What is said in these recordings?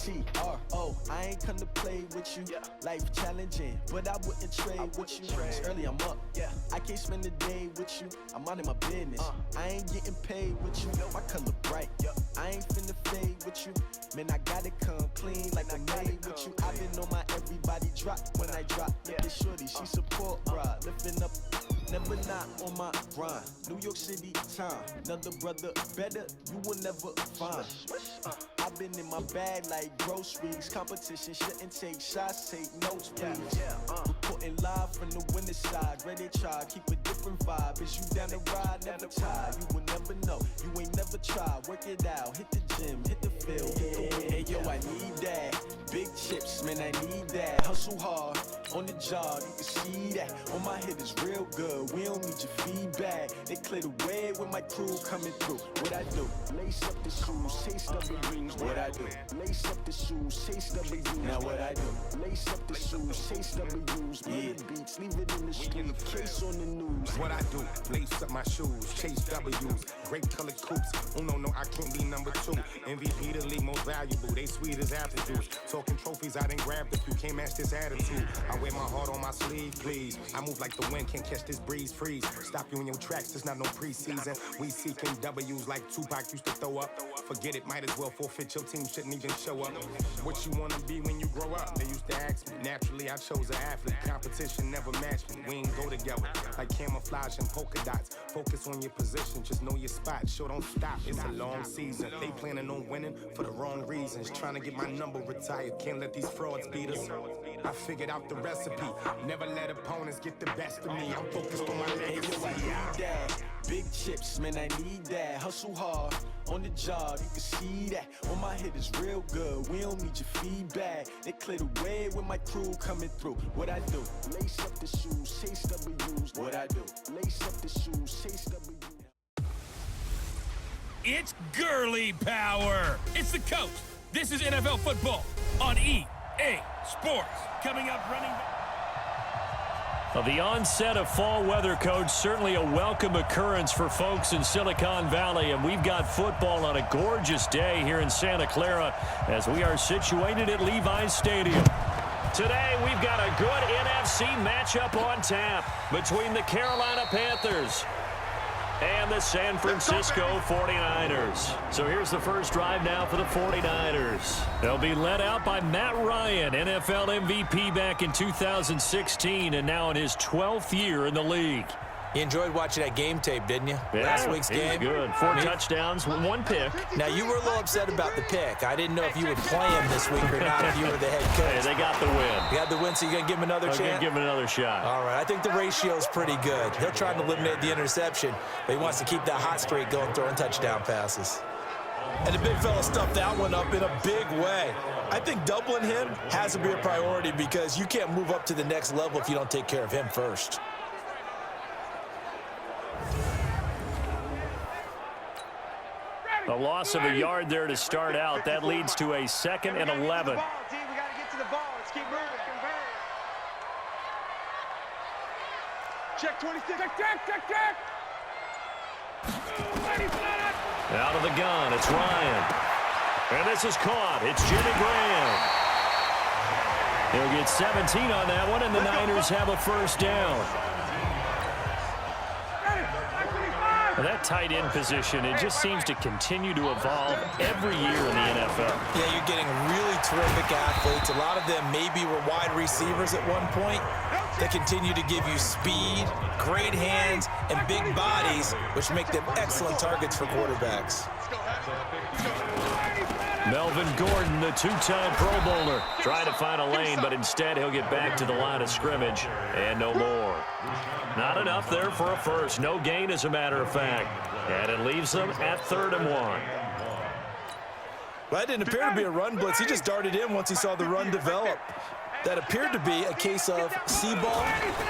T-R-O. I ain't come to play with you. Life challenging, but I wouldn't trade with you. It's early, I'm up. I can't spend the day with you. I'm out of my business. I ain't getting paid with you. My color bright. I ain't finna fade with you. Man, I gotta come clean like I made with you. I been on my everybody drop when I drop. This shorty, she support ride. Lifting up, never not on my grind. New York City time. Another brother better, you will never find. I've been in my bag like groceries. Competition shouldn't take shots, take notes, please. Reporting live from the winter side. Ready to try, keep a different vibe. Is you down the ride, never tired. You will never know, you ain't never tried. Work it out, hit the gym, hit the field. Hey yo, I need that. Big chips, man, I need that. Hustle hard, on the job, you can see that. On my head is real good, we don't need your feedback. They clear the way with my crew coming through. What I do? Lace up the shoes, chase W's. What I do? Lace up the shoes, chase W's. Now what I do? Lace up the shoes, chase W's. Yeah, beats, leave it in the street, case on the news. What I do? Lace up my shoes, chase W's. Grape colored coops. Oh no, I can't be number 2. MVP the league most valuable. They sweet as apple juice. Talking trophies, I didn't grab the few. Can't match this attitude. I wear my heart on my sleeve, please. I move like the wind, can't catch this breeze, freeze. Stop you in your tracks, there's not no preseason. We seeking W's like Tupac used to throw up. Forget it, might as well forfeit. Your team shouldn't even show up. What you wanna be when you grow up? They used to ask me. Naturally, I chose an athlete. Competition never matched me. We ain't go together like camouflage and polka dots. Focus on your position, just know your spot. Sure, don't stop. It's a long season. They planning on winning for the wrong reasons. Trying to get my number retired. Can't let these frauds beat us. I figured out the recipe. Never let opponents get the best of me. I'm focused on my legacy. I need that. Big chips, man, I need that. Hustle hard, on the job, you can see that. On my head is real good, we don't need your feedback. They clear the way with my crew coming through. What I do? Lace up the shoes, chase W's. What I do? Lace up the shoes, chase W's. It's girly power. It's the coach. This is NFL football on EA Sports. Coming up, running back. Well, the onset of fall weather, Coach, certainly a welcome occurrence for folks in Silicon Valley, and we've got football on a gorgeous day here in Santa Clara as we are situated at Levi's Stadium. Today, we've got a good NFC matchup on tap between the Carolina Panthers and the San Francisco 49ers. So here's the first drive now for the 49ers. They'll be led out by Matt Ryan, NFL MVP back in 2016, and now in his 12th year in the league. You enjoyed watching that game tape, didn't you? Yeah, Last week's game. Good. 4 touchdowns, 1 pick. Now, you were a little upset about the pick. I didn't know if you would play him this week or not if you were the head coach. Hey, they got the win. You got the win, so you're going to give him another chance? I'm going to give him another shot. All right. I think the ratio is pretty good. He'll try to eliminate the interception, but he wants to keep that hot streak going, throwing touchdown passes. And the big fella stuffed that one up in a big way. I think doubling him has to be a priority because you can't move up to the next level if you don't take care of him first. A loss of a yard there to start out. That leads to a 2nd and 11. We got to get to the ball. Let's keep moving. Check 26. Check. Out of the gun, it's Ryan. And this is caught. It's Jimmy Graham. He'll get 17 on that one, and the Niners have a first down. That tight end position, it just seems to continue to evolve every year in the NFL. Yeah, you're getting really terrific athletes. A lot of them maybe were wide receivers at one point. They continue to give you speed, great hands, and big bodies, which make them excellent targets for quarterbacks. Melvin Gordon, the 2-time Pro Bowler, trying to find a lane, but instead he'll get back to the line of scrimmage and no more. Not enough there for a first. No gain, as a matter of fact. And it leaves them at 3rd and 1. Well, that didn't appear to be a run blitz. He just darted in once he saw the run develop. That appeared to be a case of see ball,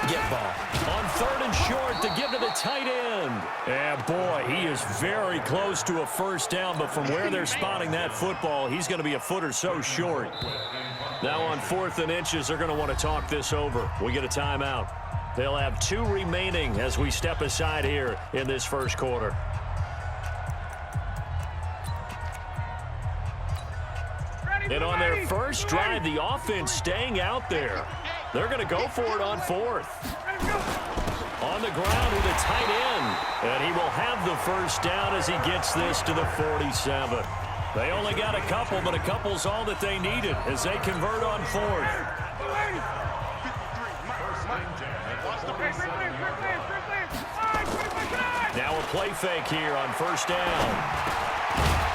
get ball. On 3rd and short to give to the tight end. And boy, he is very close to a first down, but from where they're spotting that football, he's going to be a foot or so short. Now on 4th and inches, they're going to want to talk this over. We get a timeout. They'll have 2 remaining as we step aside here in this first quarter. And on their first drive, the offense staying out there. They're going to go for it on fourth. On the ground with a tight end. And he will have the first down as he gets this to the 47. They only got a couple, but a couple's all that they needed as they convert on fourth. Now a play fake here on first down.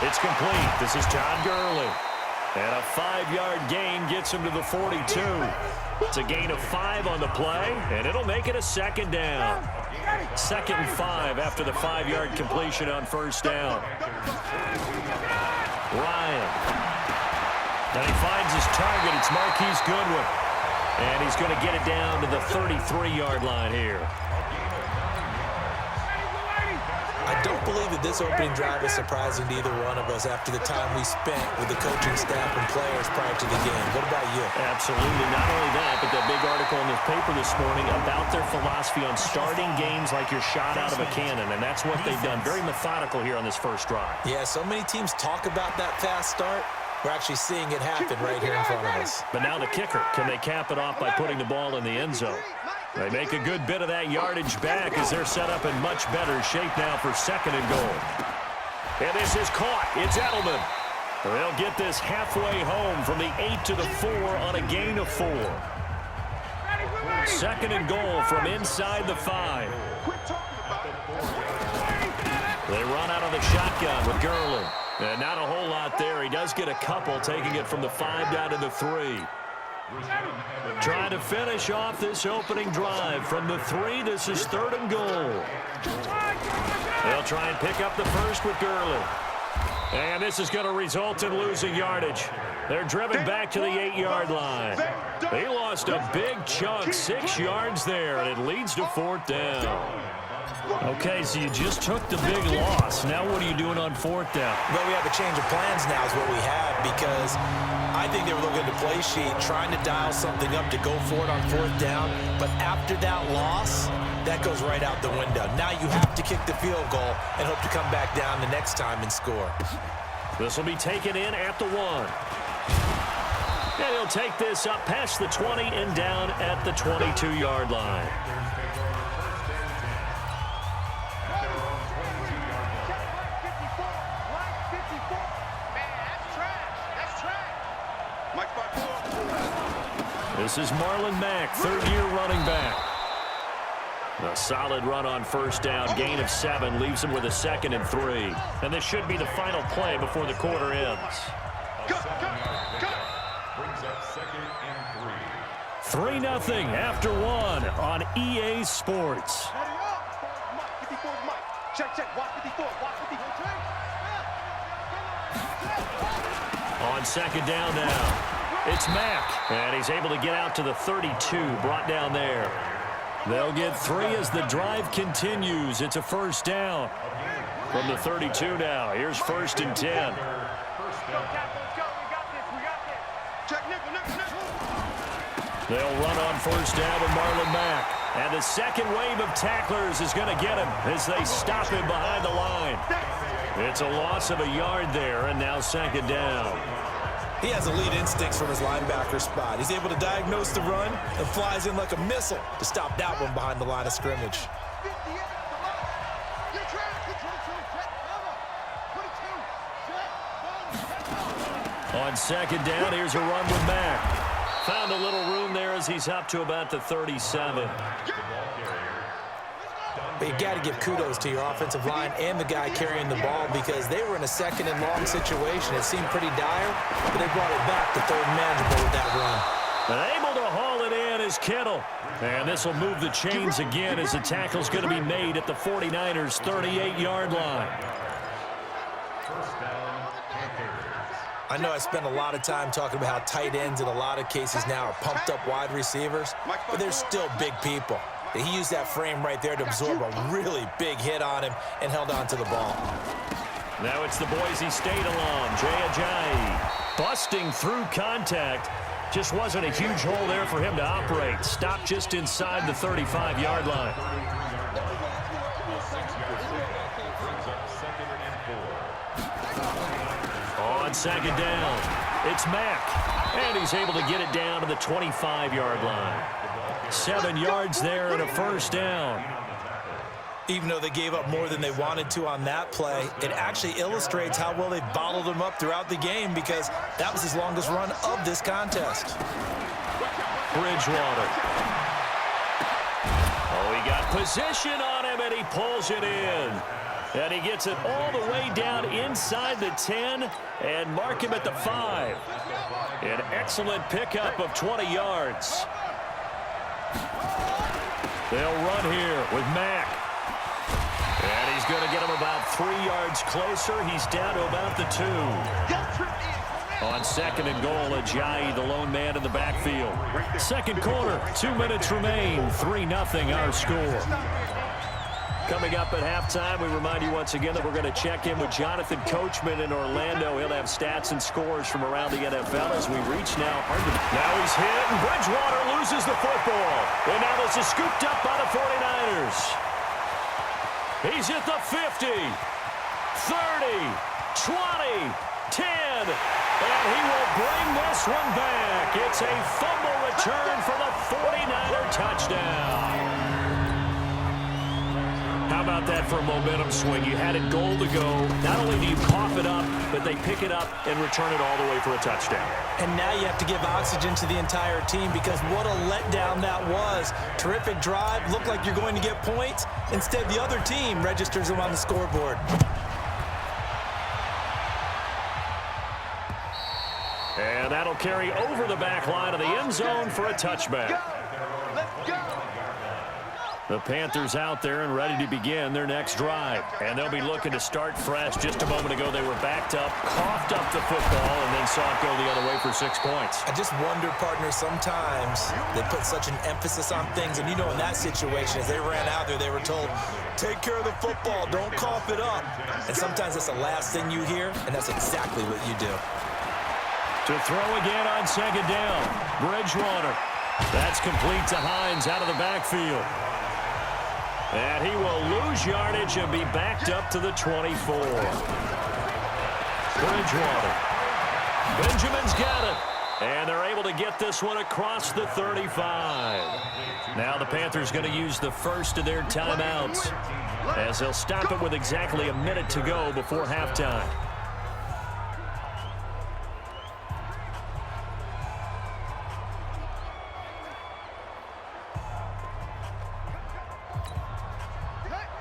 It's complete. This is John Gurley. And a 5-yard gain gets him to the 42. It's a gain of 5 on the play, and it'll make it a second down. 2nd and 5 after the 5-yard completion on first down. Ryan. And he finds his target. It's Marquise Goodwin. And he's going to get it down to the 33-yard line here. I don't believe that this opening drive is surprising to either one of us after the time we spent with the coaching staff and players prior to the game. What about you? Absolutely. Not only that, but that big article in the paper this morning about their philosophy on starting games like you're shot out of a cannon, and that's what they've done. Very methodical here on this first drive. Yeah, so many teams talk about that fast start. We're actually seeing it happen right here in front of us. But now the kicker. Can they cap it off by putting the ball in the end zone? They make a good bit of that yardage back as they're set up in much better shape now for 2nd and goal. And this is caught. It's Edelman. They'll get this halfway home from the 8 to the 4 on a gain of 4. 2nd and goal from inside the 5. They run out of the shotgun with Gurley. And not a whole lot there. He does get a couple, taking it from the 5 down to the 3. Trying to finish off this opening drive from the 3. This is 3rd and goal. They'll try and pick up the first with Gurley. And this is going to result in losing yardage. They're driven back to the 8-yard line. They lost a big chunk, 6 yards there, and it leads to 4th down. Okay, so you just took the big loss. Now what are you doing on 4th down? Well, we have a change of plans now is what we have, because I think they were looking at the play sheet, trying to dial something up to go for it on 4th down. But after that loss, that goes right out the window. Now you have to kick the field goal and hope to come back down the next time and score. This will be taken in at the 1. And he'll take this up past the 20 and down at the 22-yard line. This is Marlon Mack, 3rd-year running back. A solid run on first down, gain of 7, leaves him with a 2nd and 3. And this should be the final play before the quarter ends. Brings up 2nd and 3. 3-0 after 1 on EA Sports. Check, watch 54, watch 54. On 2nd down now, it's Mack, and he's able to get out to the 32, brought down there. They'll get 3 as the drive continues. It's a first down from the 32 now. Here's 1st and 10. They'll run on first down with Marlon Mack. And the second wave of tacklers is going to get him as they stop him behind the line. It's a loss of a yard there, and now 2nd down. He has elite instincts from his linebacker spot. He's able to diagnose the run and flies in like a missile to stop that one behind the line of scrimmage. On 2nd down, here's a run with Mack. Found a little room there as he's up to about the 37. But you got to give kudos to your offensive line and the guy carrying the ball, because they were in a 2nd and long situation. It seemed pretty dire, but they brought it back to 3rd and manageable with that run. And able to haul it in is Kittle. And this will move the chains again as the tackle's going to be made at the 49ers' 38-yard line. I know I spend a lot of time talking about how tight ends in a lot of cases now are pumped up wide receivers, but they're still big people. He used that frame right there to absorb a really big hit on him and held on to the ball. Now it's the Boise State alum, Jay Ajayi, busting through contact. Just wasn't a huge hole there for him to operate. Stopped just inside the 35-yard line. On 2nd down, It's Mack, and he's able to get it down to the 25-yard line. 7 yards there and a first down. Even though they gave up more than they wanted to on that play, it actually illustrates how well they've bottled them up throughout the game because that was his longest run of this contest. Bridgewater. Oh, he got position on him, and he pulls it in. And he gets it all the way down inside the 10 and mark him at the 5. An excellent pickup of 20 yards. They'll run here with Mack. And he's going to get him about 3 yards closer. He's down to about the 2. On second and goal, Ajayi, the lone man in the backfield. Second quarter, 2 minutes remain. 3-0 our score. Coming up at halftime, we remind you once again that we're going to check in with Jonathan Coachman in Orlando. He'll have stats and scores from around the NFL as we reach now. Now he's hit, and Bridgewater loses the football. And now this is scooped up by the 49ers. He's at the 50, 30, 20, 10, and he will bring this one back. It's a fumble return for the 49er touchdown. How about that for a momentum swing? You had it goal to go. Not only do you cough it up, but they pick it up and return it all the way for a touchdown. And now you have to give oxygen to the entire team because what a letdown that was. Terrific drive. Looked like you're going to get points. Instead, the other team registers them on the scoreboard. And that'll carry over the back line of the end zone for a touchback. The Panthers out there and ready to begin their next drive. And they'll be looking to start fresh. Just a moment ago, they were backed up, coughed up the football, and then saw it go the other way for 6 points. I just wonder, partner, sometimes they put such an emphasis on things. And you know, in that situation, as they ran out there, they were told, take care of the football, don't cough it up. And sometimes that's the last thing you hear, and that's exactly what you do. To throw again on second down. Bridgewater. That's complete to Hines out of the backfield. And he will lose yardage and be backed up to the 24. Bridgewater. Benjamin's got it. And they're able to get this one across the 35. Now the Panthers going to use the first of their timeouts as they'll stop it with exactly a minute to go before halftime.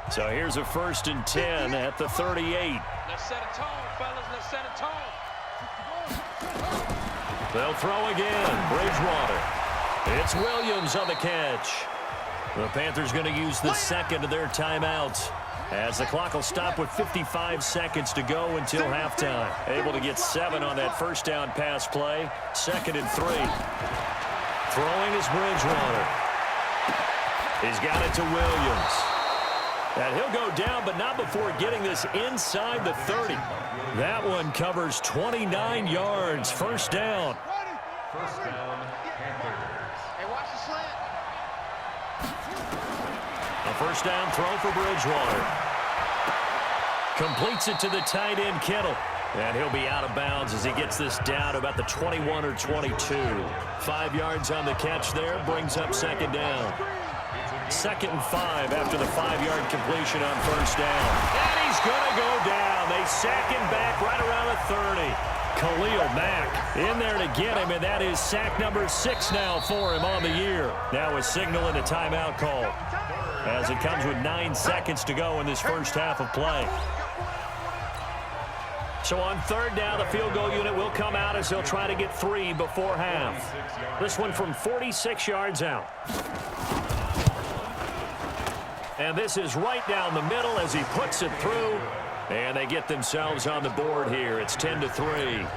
So here's a 1st and 10 at the 38. Let's set a tone, fellas. Let's set a tone. They'll throw again. Bridgewater. It's Williams on the catch. The Panthers going to use the second of their timeouts as the clock will stop with 55 seconds to go until halftime. Able to get 7 on that first down pass play. 2nd and 3. Throwing is Bridgewater. He's got it to Williams. And he'll go down, but not before getting this inside the 30. That one covers 29 yards. First down. First down, Panthers. Hey, watch the slant. A first down throw for Bridgewater. Completes it to the tight end, Kittle. And he'll be out of bounds as he gets this down to about the 21 or 22. 5 yards on the catch there, brings up second down. 2nd and 5 after the 5-yard completion on first down. And he's going to go down. They sack him back right around the 30. Khalil Mack in there to get him, and that is sack number 6 now for him on the year. Now a signal and a timeout call as it comes with 9 seconds to go in this first half of play. So on third down, the field goal unit will come out as they'll try to get 3 before half. This one from 46 yards out. And this is right down the middle as he puts it through. And they get themselves on the board here. It's 10-3.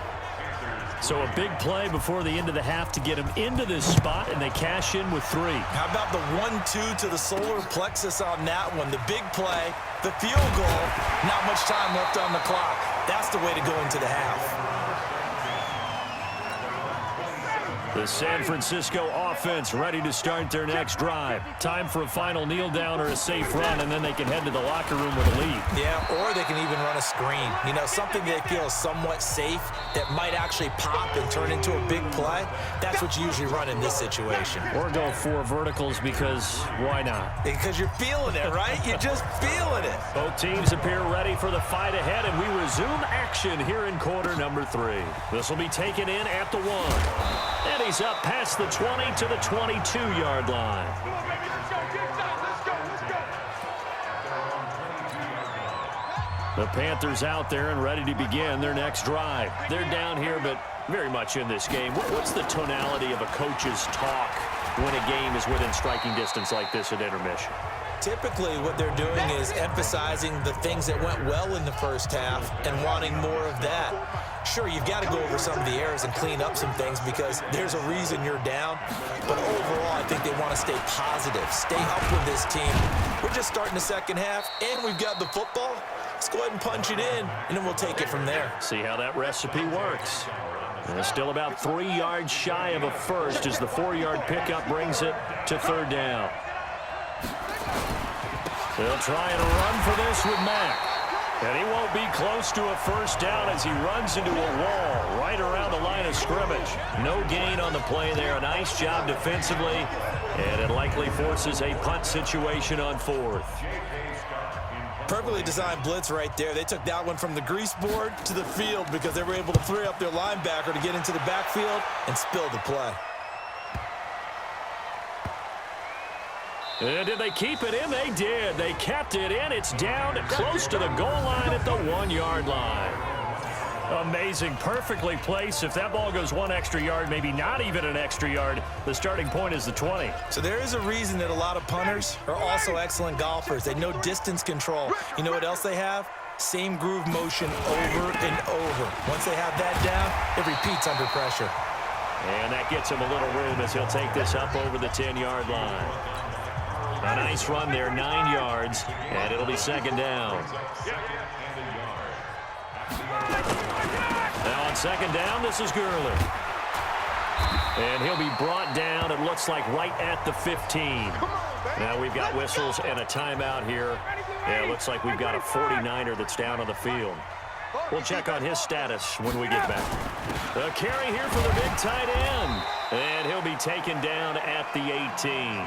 So a big play before the end of the half to get him into this spot, and they cash in with 3. How about the 1-2 to the solar plexus on that one? The big play, the field goal, not much time left on the clock. That's the way to go into the half. The San Francisco offense ready to start their next drive. Time for a final kneel down or a safe run, and then they can head to the locker room with a lead. Yeah, or they can even run a screen. You know, something they feel is somewhat safe that might actually pop and turn into a big play. That's what you usually run in this situation. Or go 4 verticals because why not? Because you're feeling it, right? You're just feeling it. Both teams appear ready for the fight ahead, and we resume action here in quarter number 3. This will be taken in at the 1. And he's up past the 20 to the 22-yard line. The Panthers out there and ready to begin their next drive. They're down here, but very much in this game. What's the tonality of a coach's talk when a game is within striking distance like this at intermission? Typically, what they're doing is emphasizing the things that went well in the first half and wanting more of that. Sure, you've got to go over some of the errors and clean up some things because there's a reason you're down. But overall, I think they want to stay positive, stay up with this team. We're just starting the second half, and we've got the football. Let's go ahead and punch it in, and then we'll take it from there. See how that recipe works. And it's still about 3 yards shy of a first as the 4-yard pickup brings it to 3rd down. They'll try and run for this with Mack. And he won't be close to a first down as he runs into a wall right around the line of scrimmage. No gain on the play there. A nice job defensively. And it likely forces a punt situation on 4th. Perfectly designed blitz right there. They took that one from the grease board to the field because they were able to free up their linebacker to get into the backfield and spill the play. And did they keep it in? They did. They kept it in. It's down close to the goal line at the 1-yard line. Amazing. Perfectly placed. If that ball goes 1 extra yard, maybe not even an extra yard, the starting point is the 20. So there is a reason that a lot of punters are also excellent golfers. They know distance control. You know what else they have? Same groove motion over and over. Once they have that down, it repeats under pressure. And that gets him a little room as he'll take this up over the 10-yard line. A nice run there, 9 yards, and it'll be 2nd down. Now on 2nd down, this is Gurley. And he'll be brought down, it looks like, right at the 15. Now we've got whistles and a timeout here. Yeah, it looks like we've got a 49er that's down on the field. We'll check on his status when we get back. A carry here for the big tight end. And he'll be taken down at the 18.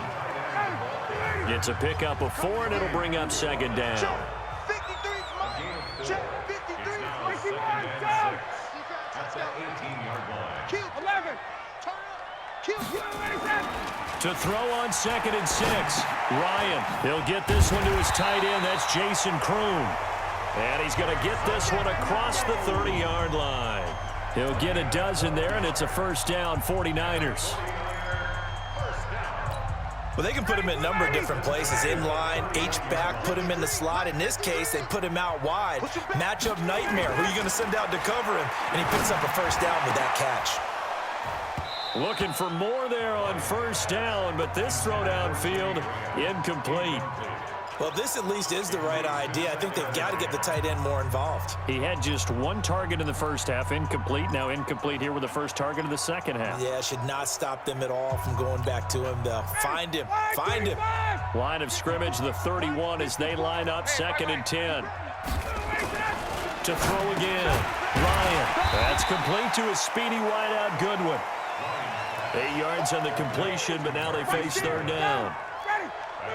It's a pickup of 4, and it'll bring up 2nd down. To throw on 2nd and 6. Ryan, he'll get this one to his tight end. That's Jason Kroon. And he's going to get this one across the 30-yard line. He'll get a dozen there, and it's a 1st down, 49ers. Well, they can put him in a number of different places. In line, H-back, put him in the slot. In this case, they put him out wide. Matchup nightmare. Who are you going to send out to cover him? And he picks up a 1st down with that catch. Looking for more there on 1st down, but this throw downfield incomplete. Well, this at least is the right idea. I think they've got to get the tight end more involved. He had just 1 target in the first half, incomplete. Now incomplete here with the first target of the second half. Yeah, should not stop them at all from going back to him. They'll find him. Find him. Line of scrimmage, the 31 as they line up, 2nd and 10. To throw again. Ryan. That's complete to a speedy wideout Goodwin. 8 yards on the completion, but now they face 3rd down.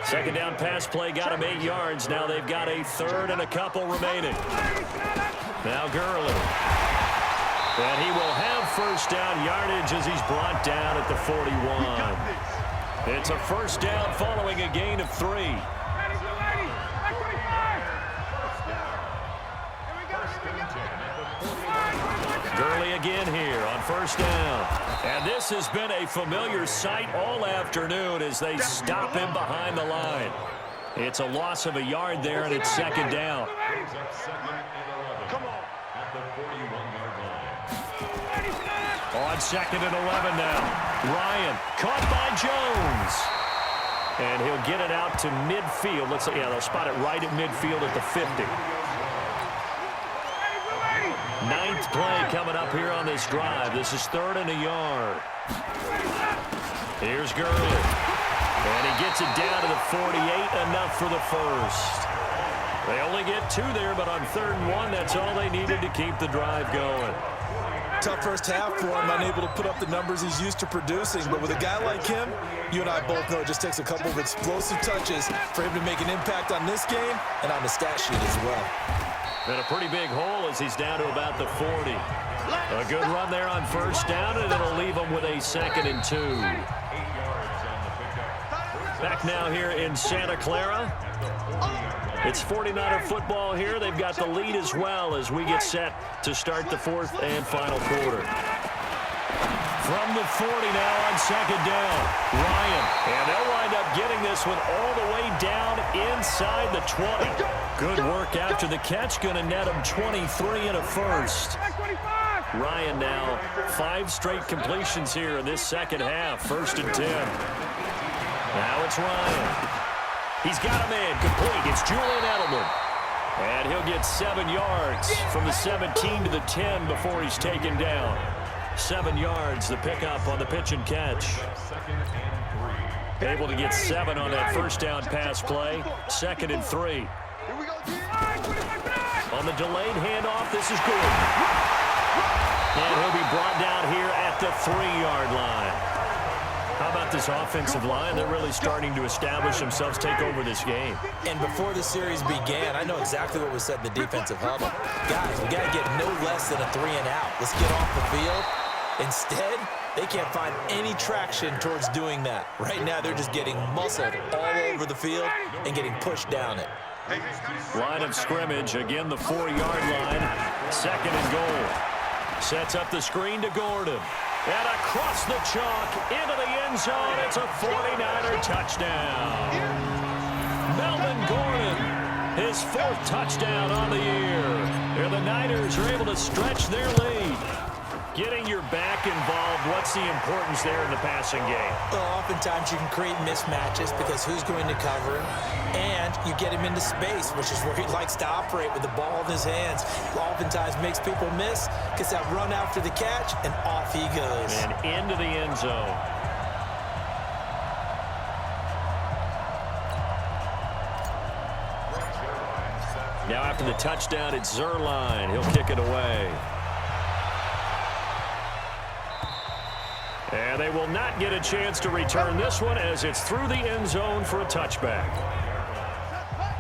2nd down pass play got him 8 yards. Now they've got a 3rd and a couple remaining. Now Gurley. And he will have 1st down yardage as he's brought down at the 41. It's a 1st down following a gain of 3. Gurley again here on 1st down. And this has been a familiar sight all afternoon as they stop him behind the line. It's a loss of a yard there, and it's 2nd down. On 2nd and 11 now. Ryan caught by Jones. And he'll get it out to midfield. Let's see, yeah, they'll spot it right at midfield at the 50. 9th Last play coming up here on this drive. This is 3rd and a yard. Here's Gurley. And he gets it down to the 48, enough for the first. They only get 2 there, but on 3rd and 1, that's all they needed to keep the drive going. Tough first half for him, unable to put up the numbers he's used to producing. But with a guy like him, you and I both know it just takes a couple of explosive touches for him to make an impact on this game and on the stat sheet as well. And a pretty big hole as he's down to about the 40. A good run there on 1st down, and it'll leave him with a 2nd and 2. Back now here in Santa Clara. It's 49er football here. They've got the lead as well as we get set to start the 4th and final quarter. From the 40 now on 2nd down. Ryan. And they'll wind up getting this one all the way down inside the 20. Good work after the catch. Going to net him 23 and a first. Ryan now 5 straight completions here in this second half. 1st and 10. Now it's Ryan. He's got him in. Complete. It's Julian Edelman. And he'll get 7 yards from the 17 to the 10 before he's taken down. 7 yards, the pickup on the pitch and catch. Able to get 7 on that 1st down pass play. 2nd and 3. On the delayed handoff, this is good. And he'll be brought down here at the 3-yard line. How about this offensive line? They're really starting to establish themselves, take over this game. And before the series began, I know exactly what was said in the defensive huddle. Guys, we got to get no less than a 3 and out. Let's get off the field. Instead, they can't find any traction towards doing that. Right now, they're just getting muscled all over the field and getting pushed down it. Line of scrimmage, again the 4-yard line. 2nd and goal. Sets up the screen to Gordon. And across the chalk, into the end zone, it's a 49er touchdown. Melvin Gordon, his 4th touchdown on the year. And the Niners are able to stretch their lead. Getting your back involved, what's the importance there in the passing game? Well, oftentimes you can create mismatches because who's going to cover him? And you get him into space, which is where he likes to operate with the ball in his hands. Oftentimes makes people miss, gets that run after the catch, and off he goes. And into the end zone. Now after the touchdown, it's Zerline. He'll kick it away. And they will not get a chance to return this one as it's through the end zone for a touchback.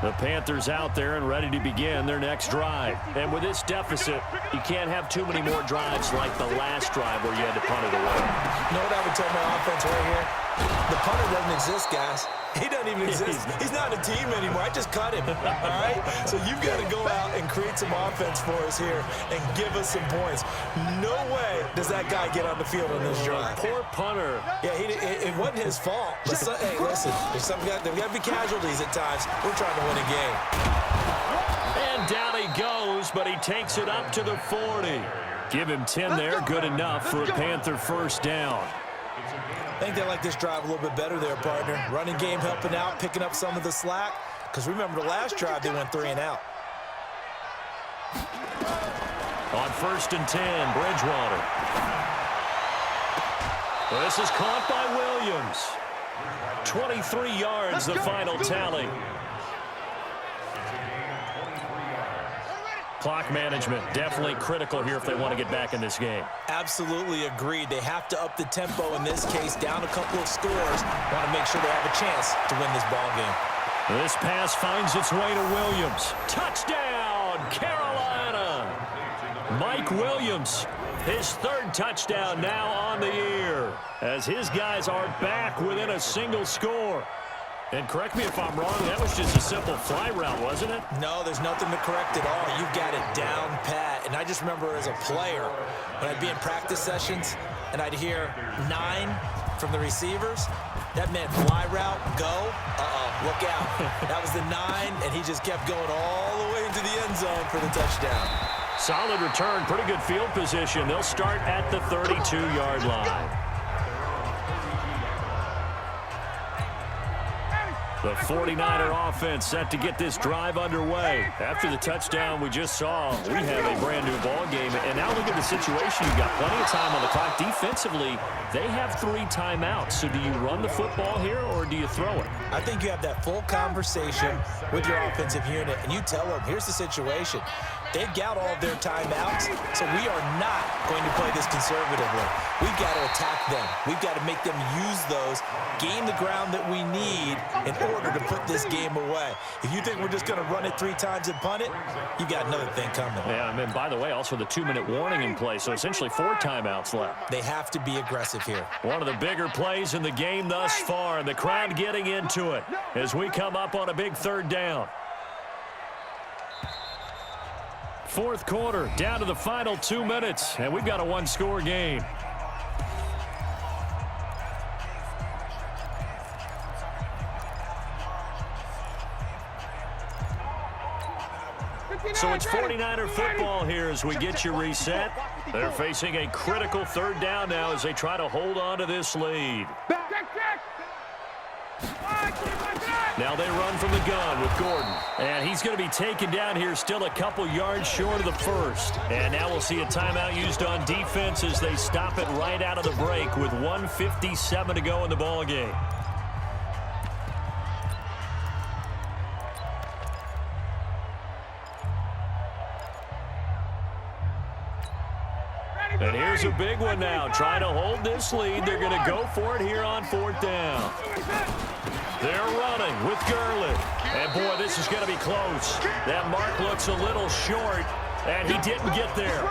The Panthers out there and ready to begin their next drive. And with this deficit, you can't have too many more drives like the last drive where you had to punt it away. You know what I would tell my offense right here? The punter doesn't exist, guys. He doesn't even exist. He's not a team anymore. I just cut him, all right? So you've got to go out and create some offense for us here and give us some points. No way does that guy get on the field on this drive. Poor punter. Yeah, it wasn't his fault. But hey, listen, there's got to be casualties at times. We're trying to win a game. And down he goes, but he takes it up to the 40. Give him 10 there. Good enough for a Panther 1st down. I think they like this drive a little bit better there, partner. Running game helping out, picking up some of the slack. Because remember, the last drive, they went 3 and out. On 1st and 10, Bridgewater. This is caught by Williams. 23 yards, the final tally. Clock management, definitely critical here if they want to get back in this game. Absolutely agreed. They have to up the tempo in this case, down a couple of scores. Want to make sure they have a chance to win this ball game. This pass finds its way to Williams. Touchdown, Carolina! Mike Williams, his 3rd touchdown now on the year, as his guys are back within a single score. And correct me if I'm wrong, that was just a simple fly route, wasn't it? No, there's nothing to correct at all. You've got it down pat. And I just remember as a player, when I'd be in practice sessions, and I'd hear 9 from the receivers, that meant fly route, go, look out. That was the 9, and he just kept going all the way into the end zone for the touchdown. Solid return, pretty good field position. They'll start at the 32-yard line. The 49er offense set to get this drive underway. After the touchdown we just saw, we have a brand new ball game. And now look at the situation. You've got plenty of time on the clock. Defensively, they have 3 timeouts. So do you run the football here or do you throw it? I think you have that full conversation with your offensive unit, and you tell them, here's the situation. They've got all of their timeouts, so we are not going to play this conservatively. We've got to attack them. We've got to make them use those, gain the ground that we need in order to put this game away. If you think we're just going to run it 3 times and punt it, you've got another thing coming. Yeah, and by the way, also the 2-minute warning in play, so essentially 4 timeouts left. They have to be aggressive here. One of the bigger plays in the game thus far, and the crowd getting into it as we come up on a big 3rd down. 4th quarter, down to the final 2 minutes, and we've got a 1-score game. So it's 49er football here as we get you reset. They're facing a critical 3rd down now as they try to hold on to this lead. Now they run from the gun with Gordon. And he's going to be taken down here still a couple yards short of the 1st. And now we'll see a timeout used on defense as they stop it right out of the break with 1:57 to go in the ball game. And here's a big one now. Trying to hold this lead. They're going to go for it here on 4th down. They're running with Gurley. And, boy, this is going to be close. That mark looks a little short, and he didn't get there.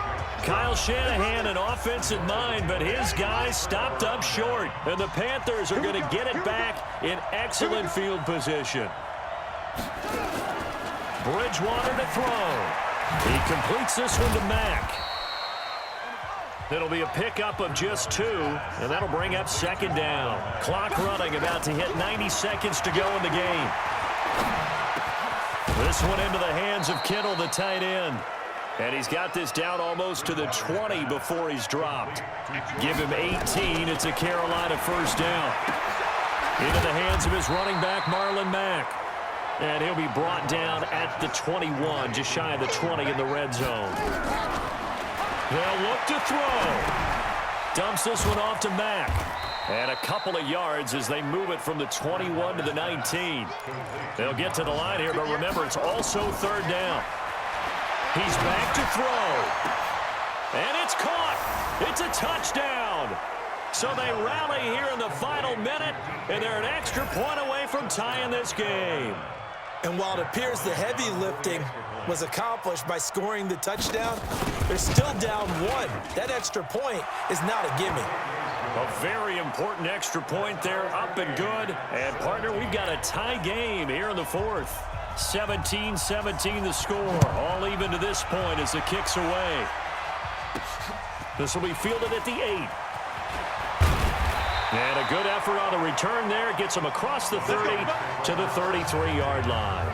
Kyle Shanahan, an offensive mind, but his guys stopped up short. And the Panthers are going to get it back in excellent field position. Bridgewater to throw. He completes this one to Mack. It'll be a pickup of just 2, and that'll bring up 2nd down. Clock running, about to hit 90 seconds to go in the game. This one into the hands of Kittle, the tight end. And he's got this down almost to the 20 before he's dropped. Give him 18. It's a Carolina 1st down. Into the hands of his running back, Marlon Mack. And he'll be brought down at the 21, just shy of the 20 in the red zone. They'll look to throw. Dumps this one off to Mack. And a couple of yards as they move it from the 21 to the 19. They'll get to the line here, but remember, it's also 3rd down. He's back to throw. And it's caught. It's a touchdown. So they rally here in the final minute, and they're an extra point away from tying this game. And while it appears the heavy lifting was accomplished by scoring the touchdown, they're still down 1. That extra point is not a gimme. A very important extra point there, up and good. And, partner, we've got a tie game here in the 4th. 17-17 the score. All even to this point as the kick's away. This will be fielded at the 8. And a good effort on the return there. Gets him across the 30 to the 33-yard line.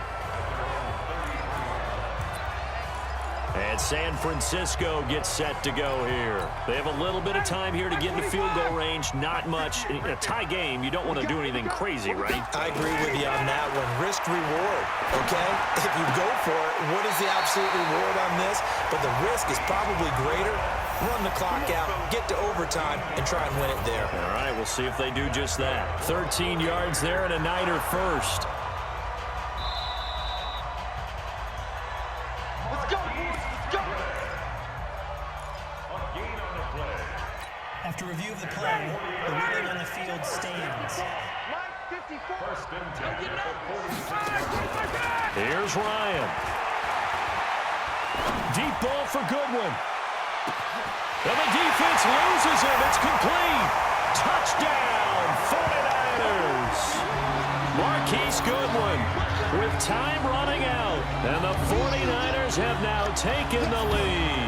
And San Francisco gets set to go here. They have a little bit of time here to get in the field goal range. Not much. In a tie game, you don't want to do anything crazy, right? I agree with you on that one. Risk reward, okay? If you go for it, what is the absolute reward on this? But the risk is probably greater. Run the clock out, get to overtime, and try and win it there. All right, we'll see if they do just that. 13 yards there and a Niner 1st. After review of the play, the ruling on the field stands. Here's Ryan. Deep ball for Goodwin. And the defense loses him. It's complete. Touchdown, 49ers. Marquise Goodwin with time running out. And the 49ers have now taken the lead.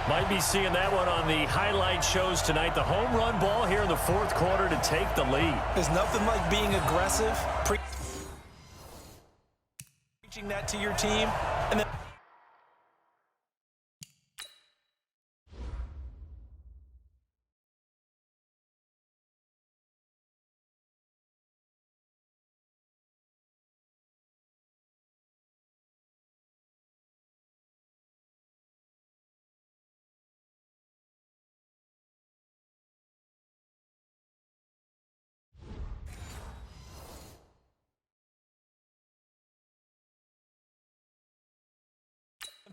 Might be seeing that one on the highlight shows tonight. The home run ball here in the 4th quarter to take the lead. There's nothing like being aggressive, preaching that to your team, and then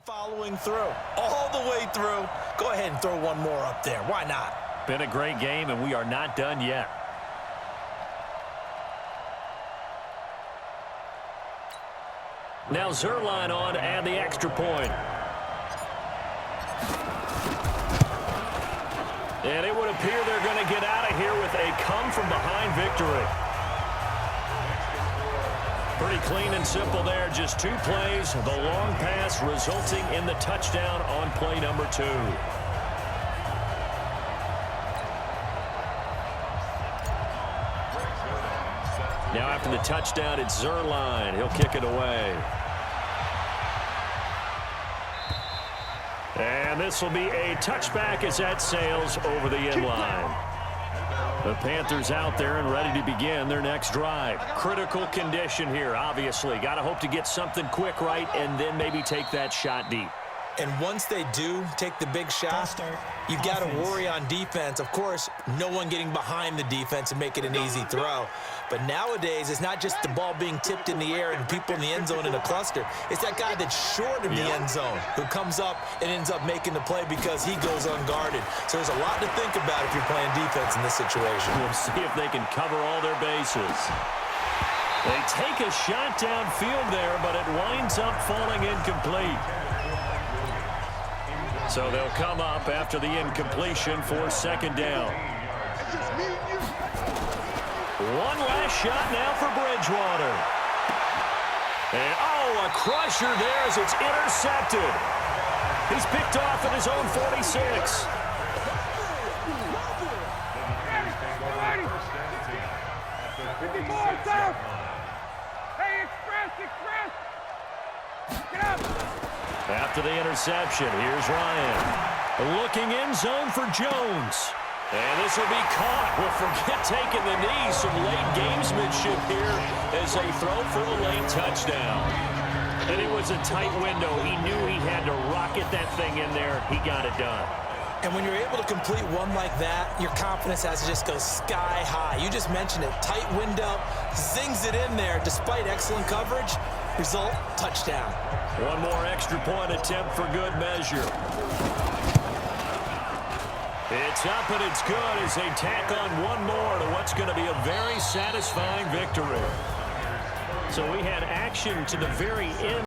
following through, all the way through. Go ahead and throw one more up there. Why not? Been a great game, and we are not done yet. Now Zerline on and the extra point. And it would appear they're going to get out of here with a come-from-behind victory. Pretty clean and simple there. Just 2 plays. The long pass resulting in the touchdown on play number 2. Now after the touchdown, it's Zerline. He'll kick it away. And this will be a touchback as that sails over the end line. The Panthers out there and ready to begin their next drive. Critical condition here, obviously. Got to hope to get something quick right and then maybe take that shot deep. And once they do take the big shot, you've got to worry on defense. Of course, no one getting behind the defense and make it an easy throw. But nowadays, it's not just the ball being tipped in the air and people in the end zone in a cluster. It's that guy that's short of the end zone who comes up and ends up making the play because he goes unguarded. So there's a lot to think about if you're playing defense in this situation. We'll see if they can cover all their bases. They take a shot downfield there, but it winds up falling incomplete. So they'll come up after the incompletion for second down. One last shot now for Bridgewater. And, a crusher there as it's intercepted. He's picked off at his own 46. After the interception, here's Ryan. Looking end zone for Jones. And this will be caught. Well, forget taking the knee. Some late gamesmanship here as they throw for a late touchdown. And it was a tight window. He knew he had to rocket that thing in there. He got it done. And when you're able to complete one like that, your confidence has to just go sky high. You just mentioned it. Tight window, zings it in there despite excellent coverage. Result, touchdown. One more extra point attempt for good measure. It's up and it's good as they tack on one more to what's going to be a very satisfying victory. So we had action to the very end.